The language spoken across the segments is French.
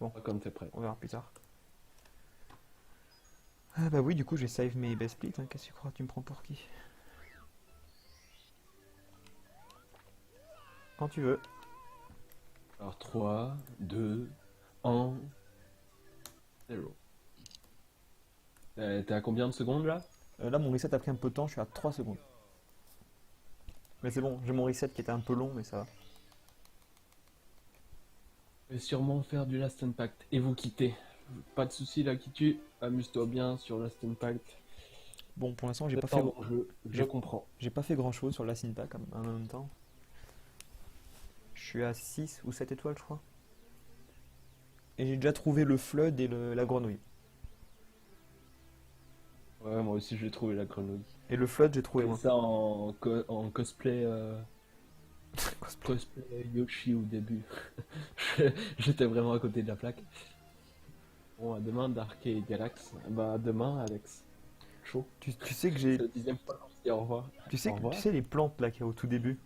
Bon, Pas comme t'es prêt. on verra plus tard. Ah bah oui, du coup, j'ai save mes best splits, hein. Qu'est-ce que tu crois? Tu me prends pour qui? Quand tu veux. Alors 3, 2, 1, 0. T'es à combien de secondes là? Là, mon reset a pris un peu de temps, je suis à 3 secondes. Mais c'est bon, j'ai mon reset qui était un peu long, mais ça va. Je vais sûrement faire du Last Impact et vous quitter. Pas de soucis là qui tue. Amuse-toi bien sur Last Impact. Bon, pour l'instant, C'est pas mon jeu, je j'ai comprends. j'ai pas fait grand chose sur la Pack en même temps. Je suis à 6 ou 7 étoiles, je crois. Et j'ai déjà trouvé le flood et la grenouille. Ouais, moi aussi j'ai trouvé la grenouille. Et le flood, j'ai trouvé Fait moi. ça en cosplay, cosplay Yoshi au début. J'étais vraiment à côté de la plaque. Bon, à demain Dark et Galax. Bah, à demain, Alex. Chaud. Tu sais que C'est la dixième fois qu'on se dit au revoir. Au tu revoir. sais les plantes là qu'il y a au tout début.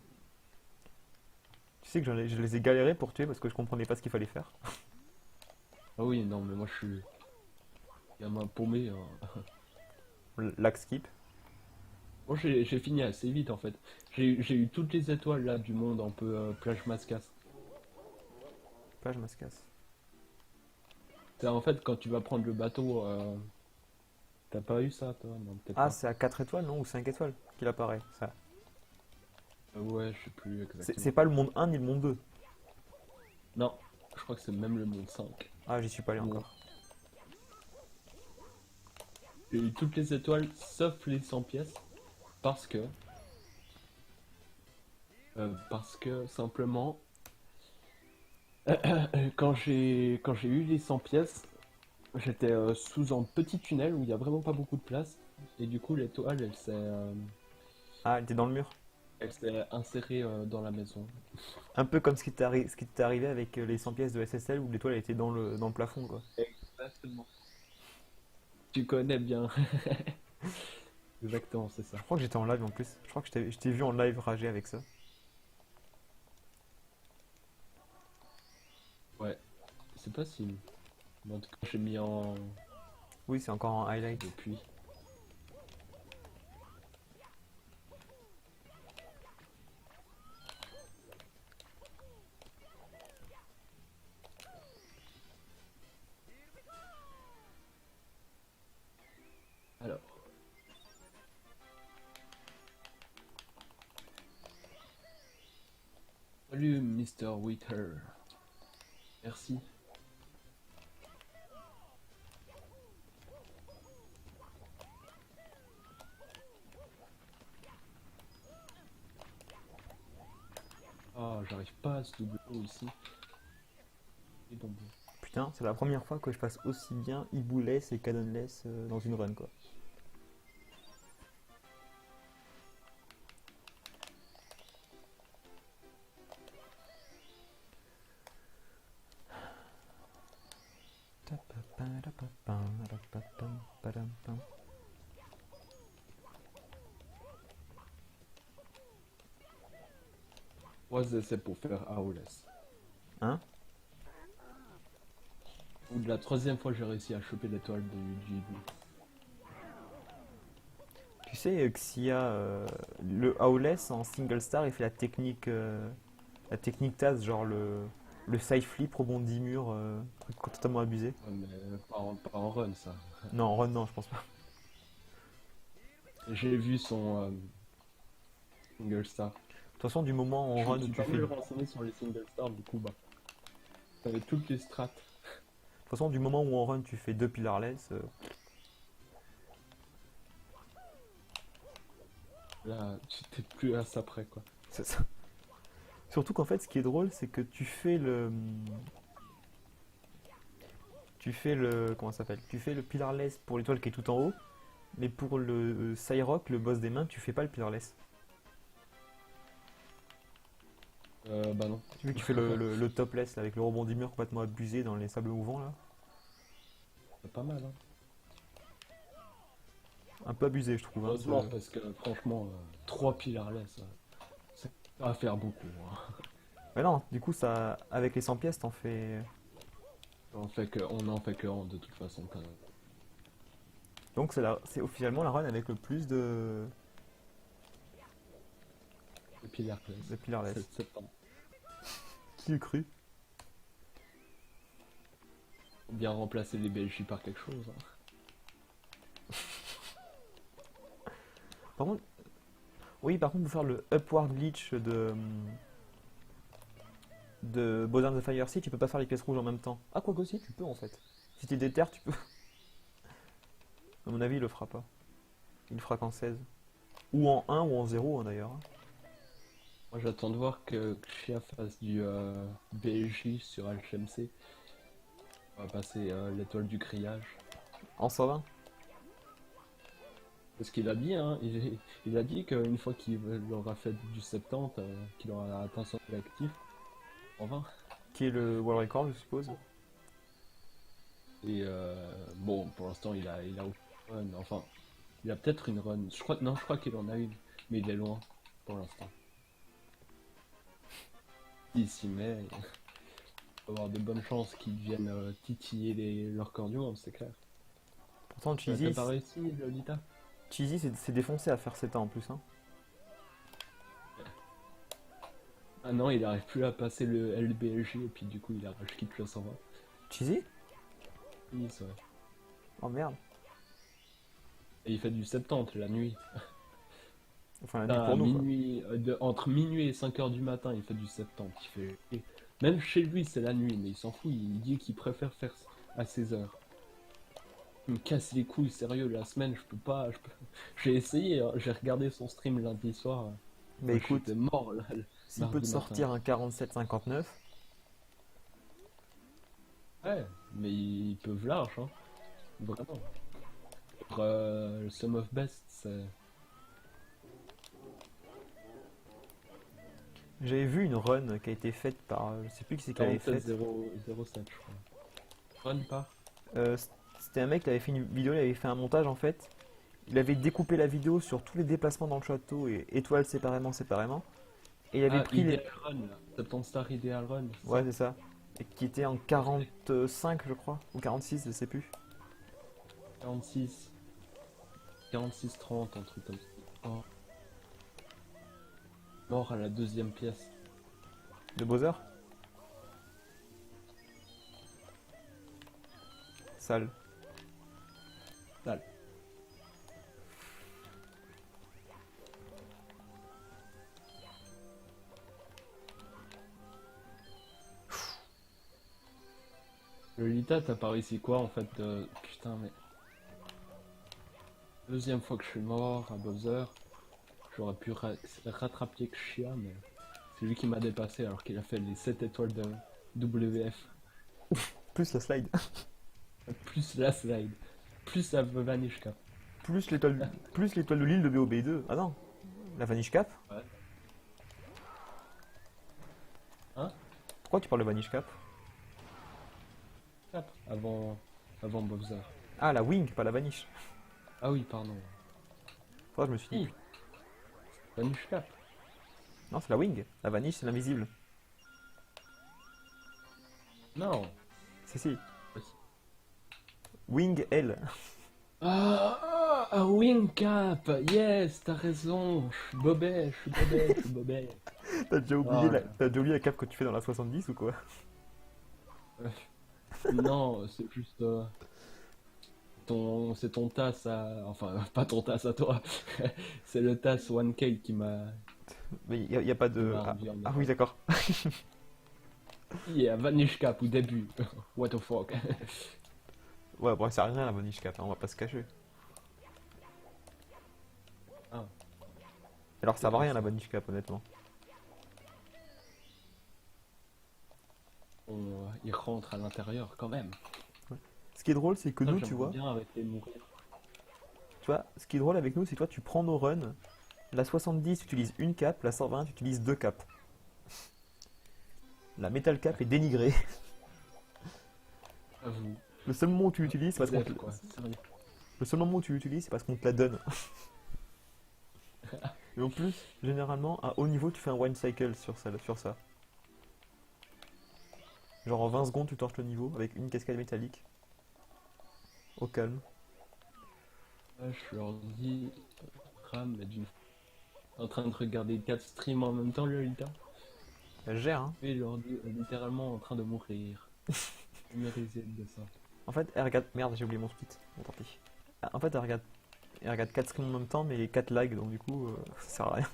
Tu sais que je les ai galéré pour tuer parce que je comprenais pas ce qu'il fallait faire. Ah oui, non, mais moi je suis gamin paumé, hein. Lac skip. Moi j'ai fini assez vite en fait. J'ai eu toutes les étoiles là du monde un peu plage Mascas. Là, je me casse. C'est en fait quand tu vas prendre le bateau, t'as pas eu ça toi? Non, peut-être Ah, pas. c'est à 4 étoiles, non? Ou 5 étoiles qu'il apparaît, ça. Ouais, je sais plus C'est exactement. pas le monde un ni le monde 2. Non, je crois que c'est même le monde 5. Ah, j'y suis pas allé Bon, encore. j'ai eu toutes les étoiles sauf les 100 pièces parce que simplement quand j'ai eu les 100 pièces, j'étais sous un petit tunnel où il y a vraiment pas beaucoup de place et du coup l'étoile Ah, elle était dans le mur. elle s'est insérée dans la maison. Un peu comme ce qui t'est arrivé avec les 100 pièces de SSL où l'étoile était dans le plafond, quoi. Exactement. Tu connais bien. Exactement, c'est ça. Je crois que j'étais en live en plus. Je crois que je t'ai vu en live rager avec ça. Ouais, c'est possible. Mais en tout cas, j'ai mis en Oui, c'est encore en highlight. depuis. Alors, salut Mr. Witter. Merci. Ah, j'arrive pas à ce double O ici. Les bonbons. Putain, c'est la première fois que je passe aussi bien Ibouless et Canonless dans une run, quoi. Trois essais pour faire AOLS. Hein? Ou de la troisième fois, j'ai réussi à choper l'étoile du hibou. Tu sais que s'il y a le Howless en single star, il fait la technique Taz, genre le side flip, rebondit mur, truc totalement abusé. Ouais, mais pas en run, ça. Non, en run, non, je pense pas. J'ai vu son single star. De toute façon, du moment Je en me run où suis tu pas fais. mal De renseigné sur les single stars, du coup, bah, t'avais toutes les strats. toute façon, du moment où en run tu fais deux pillarless, Là, tu t'es plus à ça près, quoi. c'est ça. Surtout qu'en fait, ce qui est drôle, c'est que comment ça s'appelle? Tu fais le pillarless pour l'étoile qui est tout en haut, mais pour le Cyrock, le boss des mains, tu fais pas le pillarless. Bah non. Vu que tu fais le topless là, avec le rebond du mur complètement abusé dans les sables mouvants là. C'est pas mal, hein. Un peu abusé, je trouve, hein, Heureusement, parce que franchement, 3 pilarless, c'est pas à faire beaucoup, hein. Mais non, du coup, ça, avec les 100 pièces, t'en fais. On en fait que un de toute façon quand même. Donc c'est officiellement la run avec le plus Et puis l'Hercles, de pillarless. 7 septembre. Qui eût cru? Faut bien remplacer les BLJ par quelque chose. Par contre, oui, par contre, pour faire le upward glitch de Bowser the Fire Sea, tu peux pas faire les pièces rouges en même temps. Ah, quoi que si, tu peux en fait. Si tu déterres, tu peux. À mon avis, il le fera pas. Il le fera qu'en 16. Ou en 1 ou en 0 hein, d'ailleurs. Moi j'attends de voir que Xia fasse du BLJ sur HMC. On va passer l'étoile du grillage. En 120. Parce qu'il a dit, hein, il a dit qu'une fois qu'il aura fait du 70, qu'il aura atteint son objectif, en 20. Qui est le world record, je suppose. Et bon, pour l'instant, il a aucune run. Enfin, il a peut-être une run. Je crois qu'il en a une, mais il est loin pour l'instant. Il s'y met, il va avoir de bonnes chances qu'ils viennent titiller le record du monde, c'est clair. Pourtant, T'as pas réussi, Lolita? Cheesy s'est défoncé à faire 7 ans en plus. Hein. Ah non, il arrive plus à passer le LBLG et puis du coup il a rage quitte le 120. Cheesy? Oui, c'est vrai. Oh merde. Et il fait du 70 la nuit. Enfin, la nuit Ah, pour nous. Quoi. minuit, entre minuit et 5h du matin, il fait du 70. Et même chez lui, c'est la nuit, mais il s'en fout. Il dit qu'il préfère faire à 16h. Il me casse les couilles, sérieux. La semaine, je peux pas. J'ai essayé, hein, j'ai regardé son stream lundi soir. Mais écoute, j'étais mort là. s'il peut te sortir un 47-59, Ouais, mais ils peuvent large, hein. Vraiment. Pour, le Sum of Best, c'est. j'avais vu une run qui a été faite par. Je sais plus qui c'est qui l'avait faite. 47-0-07, je crois. Run par. C'était un mec qui avait fait une vidéo, il avait fait un montage en fait. Il avait découpé la vidéo sur tous les déplacements dans le château et étoiles séparément. Et il avait pris Ideal Run, là. 70 Star Ideal Run. Ouais, c'est ça. Et qui était en 45, je crois. Ou 46, je sais plus. 46. 46-30, un truc comme ça. Oh. Mort à la deuxième pièce. De Bowser. Sale. Sale. Lolita, t'as pas réussi quoi en fait Putain, mais. Deuxième fois que je suis mort à Bowser. J'aurais pu rattraper Xia, mais c'est lui qui m'a dépassé alors qu'il a fait les 7 étoiles de WF. Plus la slide. Plus la slide. Plus la Vanish Cap. Plus l'étoile de l'île de BOB2. Ah non. La Vanish Cap. Ouais. Hein? Pourquoi tu parles de Vanish Cap? Cap. Avant Bowser. Ah, la Wing, pas la Vanish. Ah oui, pardon. Pourquoi je me suis dit. Si. Vanish Cap. Non, c'est la Wing. La Vanish, c'est l'invisible. Non. Si. Wing L. Ah, Wing Cap. Yes, t'as raison. Je suis bobet. T'as déjà oublié la cape que tu fais dans la 70 ou quoi? Non, c'est juste c'est ton TAS à, enfin pas ton TAS à toi, c'est le TAS 1K qui m'a. Mais il y a pas de. Ah oui, d'accord. Yeah, Vanish Cap au début. What the fuck. Ouais, bon, ça sert à rien la Vanish Cap, hein, on va pas se cacher. Ah. Alors ça va rien la Vanish Cap, honnêtement. Il rentre à l'intérieur quand même. Ce qui est drôle, c'est que Ça, nous, tu vois. bien arrêter de mourir. Tu vois, ce qui est drôle avec nous, c'est que toi, tu prends nos runs. La 70, tu utilises une cape, la 120, tu utilises deux capes. La Metal Cap est dénigrée. Avoue. Le seul moment où tu l'utilises, c'est parce qu'on te... Quoi, sérieux. Le seul moment où tu l'utilises, c'est parce qu'on te la donne. Et en plus, généralement, à haut niveau, tu fais un one cycle sur ça. Genre en 20 secondes, tu torches le niveau avec une cascade métallique. Au calme. Là, je leur dis, Ram, mais en train de regarder 4 streams en même temps, Lolita. Elle gère, hein. Et je leur dis, littéralement en train de mourir. Je me réside de ça. En fait, elle regarde. Merde, j'ai oublié mon split. Bon, tant pis. Ah, en fait, elle regarde 4 streams en même temps, mais 4 lags, donc du coup, ça sert à rien.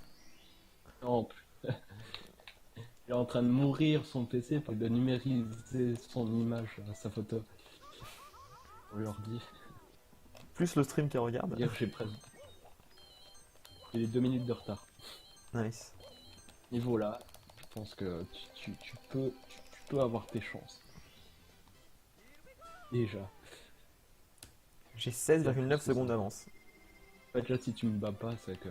Non, il est en train de mourir son PC pour de numériser son image, sa photo. On leur dit, Plus le stream qu'elle regarde. dire j'ai presque. J'ai 2 minutes de retard. Nice. Niveau là, je pense que tu peux avoir tes chances. Déjà. J'ai 16,9 secondes d'avance. En fait, là, si tu me bats pas, c'est que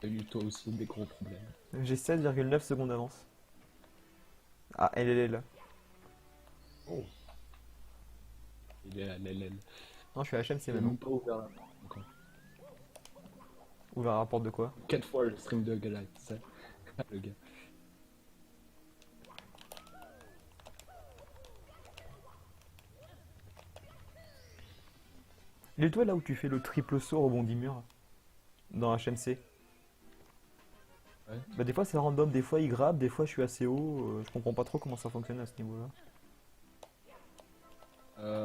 t'as eu toi aussi des gros problèmes. J'ai 16,9 secondes d'avance. Ah, elle est là. Oh. Il est à l'LL. Non, je suis à HMC C'est maintenant. même pas ouvert la porte encore. Ouvert à la porte de quoi? 4 fois le stream de Galax, ça. Le gars. Il est toi là où tu fais le triple saut au rebond mur dans HMC. Ouais. Bah des fois c'est random, des fois il grappe, des fois je suis assez haut, je comprends pas trop comment ça fonctionne à ce niveau-là.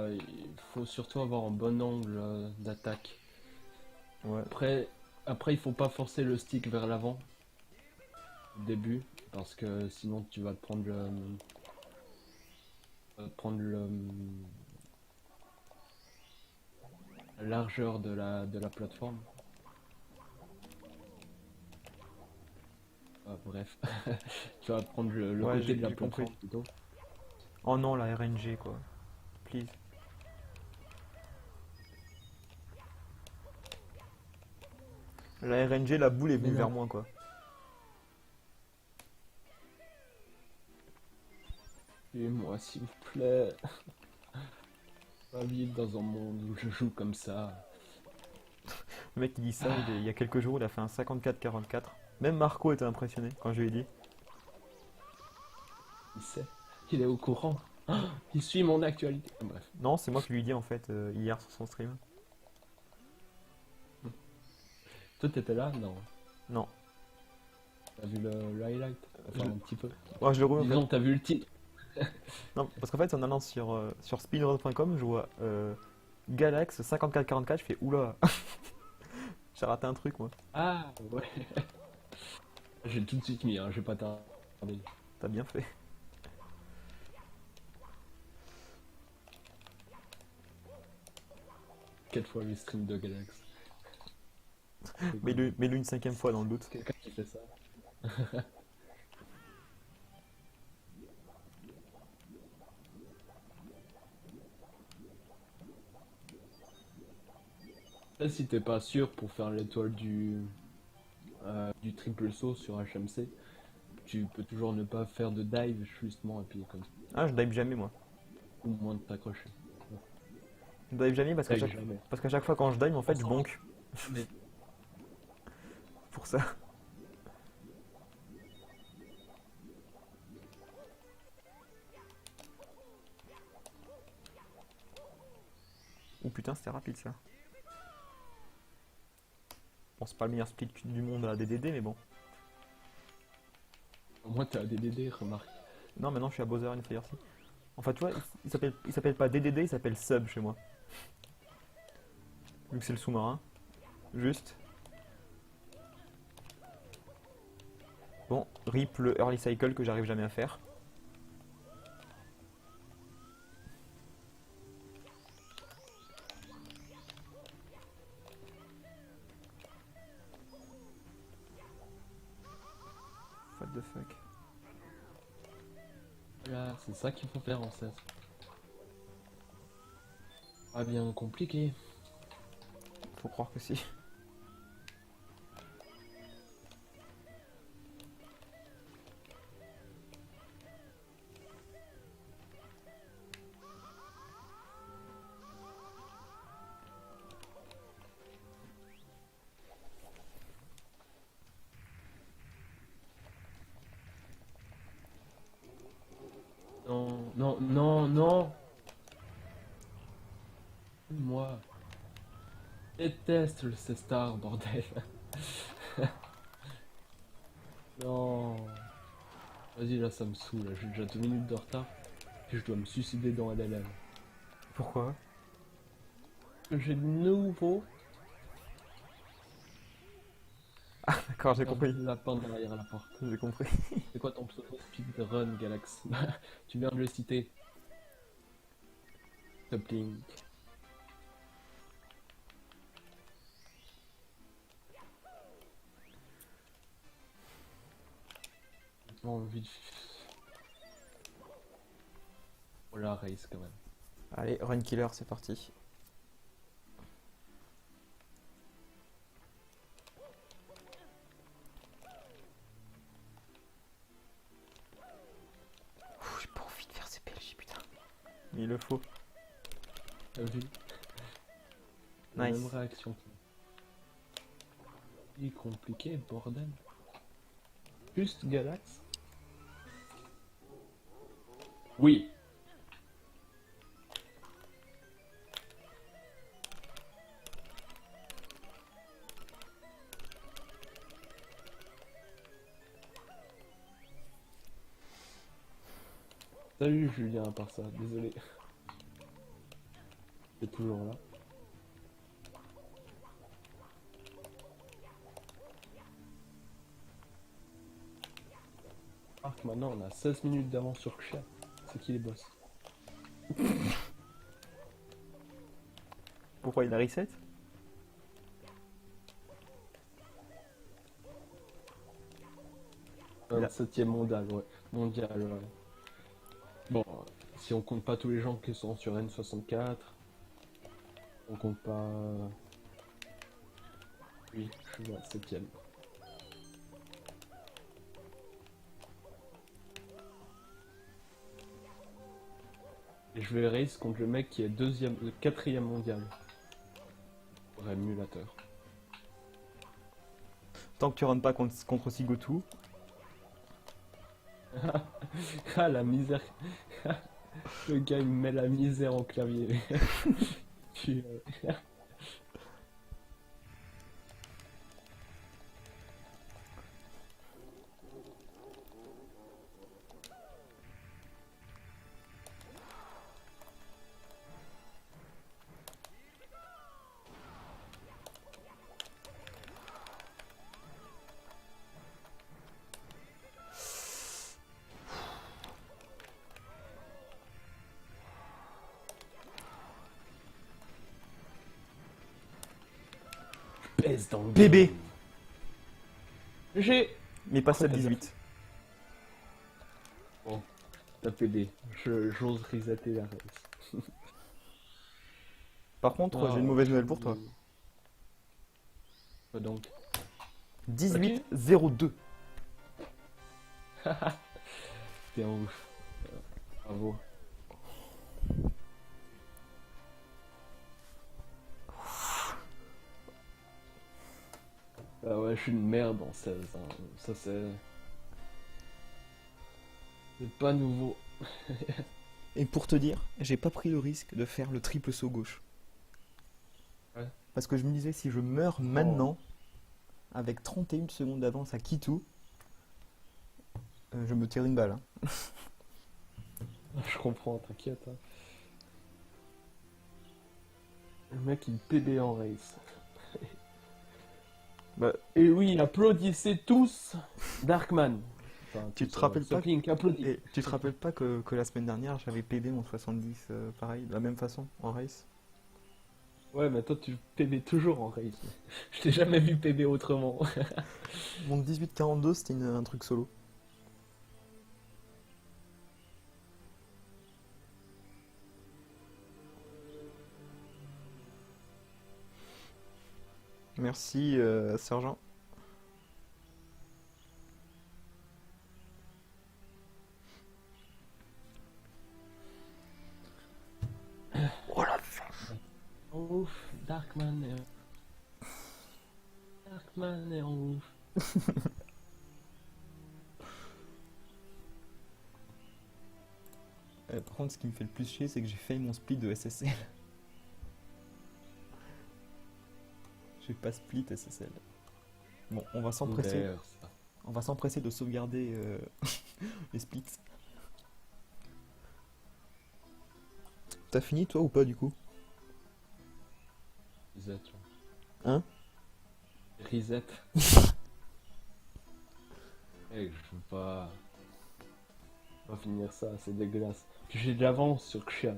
Il faut surtout avoir un bon angle d'attaque. Ouais. Après, il faut pas forcer le stick vers l'avant au début, parce que sinon tu vas te prendre la largeur de la plateforme. Bref, tu vas prendre le Ouais, côté de la j'ai compris. plateforme plutôt. Oh non, la RNG quoi. Please. La RNG, la boule est venue Mais non. vers moi quoi. Et moi, s'il vous plaît, pas vivre dans un monde où je joue comme ça. Le mec qui dit ça, il y a quelques jours, il a fait un 54-44. Même Marco était impressionné quand je lui ai dit. Il sait, il est au courant. Ah, il suit mon actualité. Bref. Non, c'est moi qui lui ai dit en fait hier sur son stream. Toi, t'étais là? Non. Non. T'as vu le highlight? Enfin, Je- un petit peu. Ouais, je le remets en fait. Disons, t'as vu le titre. Non, parce qu'en fait, en allant sur speedrun.com, je vois Galax 54-44, je fais oula. J'ai raté un truc moi. Ah, ouais. J'ai tout de suite mis, hein, j'ai pas tardé. T'as bien fait. Quatre fois le stream de Galax. Mets-le une cinquième fois dans le doute. Quelqu'un qui fait ça. Là, si t'es pas sûr pour faire l'étoile du triple saut sur HMC, tu peux toujours ne pas faire de dive justement et puis comme ça, Ah, je dive jamais moi. ou moins de t'accrocher. Je dive jamais parce qu'à Dive chaque... jamais. parce qu'à chaque fois quand je dive, en fait, je Enfin, bonk. Mais Pour ça. Oh putain, c'était rapide ça. Bon, c'est pas le meilleur split du monde à la DDD, mais bon. au moins t'as des DD, remarque. Non, maintenant je suis à Bowser and Fire Sea. Enfin, tu vois, il s'appelle pas DDD, il s'appelle Sub chez moi. Vu que c'est le sous-marin. Juste. Bon, rip le early cycle que j'arrive jamais à faire. What the fuck. Voilà, c'est ça qu'il faut faire en 16. Pas bien compliqué. Faut croire que si. Non, Non, non, non. Moi, je déteste le C-Star, bordel. Non. Vas-y, là, ça me saoule. Là. J'ai déjà 2 minutes de retard. Puis je dois me suicider dans LLM. Pourquoi? J'ai de nouveau D'accord, j'ai compris. un lapin derrière la porte. J'ai compris. C'est quoi ton pseudo speedrun, Galax? Tu viens de le citer. Toplink. J'ai envie de... Oh la race quand même. Allez, Run Killer, c'est parti. J'ai pas envie de faire ces PLJ, putain. Il le faut. T'as vu? La Nice. même réaction. Il est compliqué, bordel. Juste Galax? Oui. Salut Julien, à part ça, désolé. T'es toujours là. Marc, maintenant on a 16 minutes d'avance sur Ksha. C'est qui les boss? Pourquoi il a reset? Il a- 27e mondial, ouais. Mondial, ouais. Bon, si on compte pas tous les gens qui sont sur N64, on compte pas... Oui, je suis à 7e. Et je vais race contre le mec qui est 4e mondial. Pour émulateur. Tant que tu rentres pas contre Sigotu. Ah la misère. Le gars il me met la misère en clavier. Tu- Pèse dans le PB. game. J'ai... Mais pas 7-18. Bon, t'as PB. J'ose resetter la race. Par contre, Ah, j'ai une mauvaise nouvelle pour toi. Quoi donc? 18-02. T'es en ouf. Bravo. Ah ouais, je suis une merde en 16. Hein. Ça c'est... C'est pas nouveau. Et pour te dire, j'ai pas pris le risque de faire le triple saut gauche. Ouais. Parce que je me disais, si je meurs maintenant, avec 31 secondes d'avance à Kitu, je me tire une balle. Hein. Je comprends, t'inquiète. Hein. Le mec il PB en race. Bah, Et oui, applaudissez tous Darkman. Enfin, Tu tous, te rappelles pas Soplink, applaudis. et tu te rappelles pas que la semaine dernière, j'avais PB mon 70 pareil, de la même façon, en race? Ouais, mais toi tu PB toujours en race. Je t'ai jamais vu PB autrement. Mon 18-42, c'était un truc solo. Merci, sergent. Oh la vache. Ouf, Darkman est... Darkman est en ouf. Attends. contre, ce qui me fait le plus chier, c'est que j'ai fait mon split de SSL. J'ai pas split SSL. Bon, on va s'empresser. Ouvert, ça. On va s'empresser de sauvegarder les splits. T'as fini toi ou pas du coup? Reset. Là. Hein? Reset. Je veux pas... On va finir ça, c'est dégueulasse. Puis j'ai de l'avance sur Xian.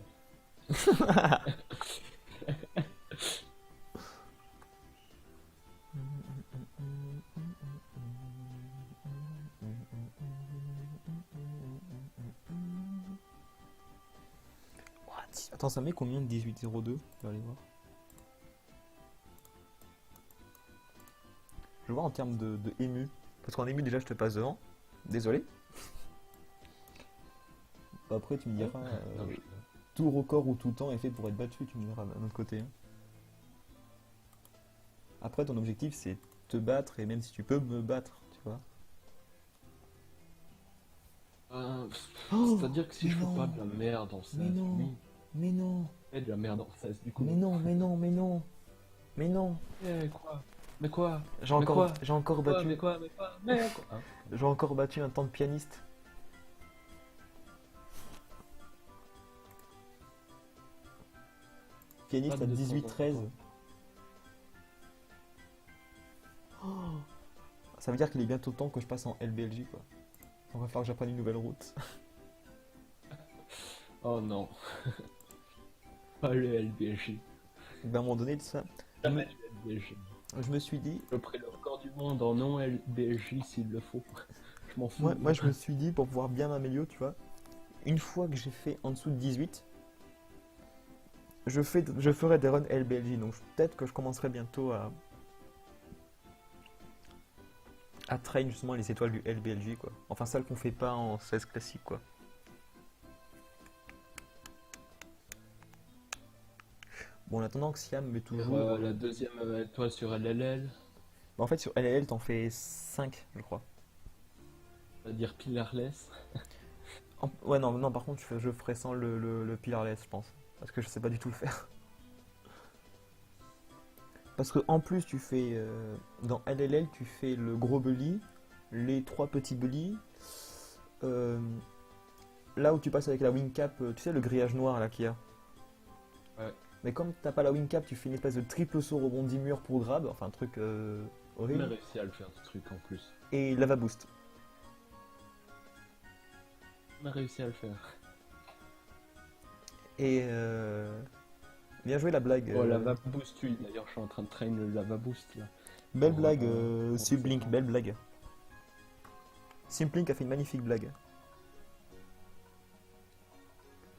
What? Attends, ça met combien de 18,02? Je vais aller voir. Je vois en termes de ému. Parce qu'en ému, déjà, je te passe devant. Désolé. Après, tu me diras, Non, tout record ou tout temps est fait pour être battu, tu me diras d'un autre côté. Hein. Après, ton objectif, c'est te battre, et même si tu peux me battre, tu vois. C'est-à-dire que si mais je fais non. pas de la merde en 16, Mais non. oui, Mais non, je fais de la merde en 16 du coup. mais non, mais non, mais non, mais non. Quoi? Mais quoi? J'ai Mais encore, quoi? j'ai encore Quoi? battu, Mais quoi? Mais quoi? Mais quoi? Hein? j'ai encore battu un temps de pianiste. Pianiste Pas à de 18-13. temps en Oh, ça veut dire qu'il est bientôt temps que je passe en LBLJ quoi. On va falloir que j'apprenne une nouvelle route. Oh non. Pas le LBJ. Ben, à un moment donné de ça, Jamais le LBJ. je me suis dit, Je ferai le record du monde en non LBJ s'il le faut. Je m'en fous. moi je me suis dit pour pouvoir bien m'améliorer, tu vois, une fois que j'ai fait en dessous de 18, je ferai des runs LBLJ. Donc peut-être que je commencerai bientôt à train justement les étoiles du LBLJ quoi. Enfin celles qu'on fait pas en 16 classique quoi. Bon en attendant que Siam met toujours... La deuxième étoile sur LLL, Bah, en fait sur LLL t'en fais 5 je crois. c'est-à-dire pilarless. Ouais non, non par contre je ferai sans le pilarless je pense. Parce que je sais pas du tout le faire. Parce que en plus tu fais dans LLL tu fais le gros bully, les 3 petits bully, là où tu passes avec la wing cap, tu sais le grillage noir là qu'il y a. Ouais. Mais comme t'as pas la wing cap, tu fais une espèce de triple saut rebondi mur pour grab, enfin un truc On a horrible. réussi à le faire ce truc en plus. Et lava boost. On a réussi à le faire. Et bien joué la blague. Oh, lava boost, oui. D'ailleurs, je suis en train de train le lava boost là. Belle Oh, blague, oh, Sublink, c'est belle blague. Simplink a fait une magnifique blague.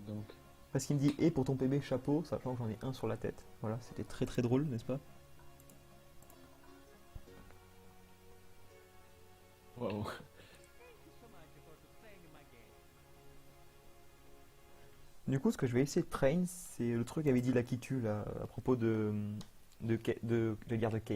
Donc, Parce qu'il me dit et pour ton PB chapeau, sachant que j'en ai un sur la tête. Voilà, c'était très très drôle, n'est-ce pas? waouh. Du coup, ce que je vais essayer de train, c'est le truc qu'avait dit Lakitu là, à propos de guerre de Kate.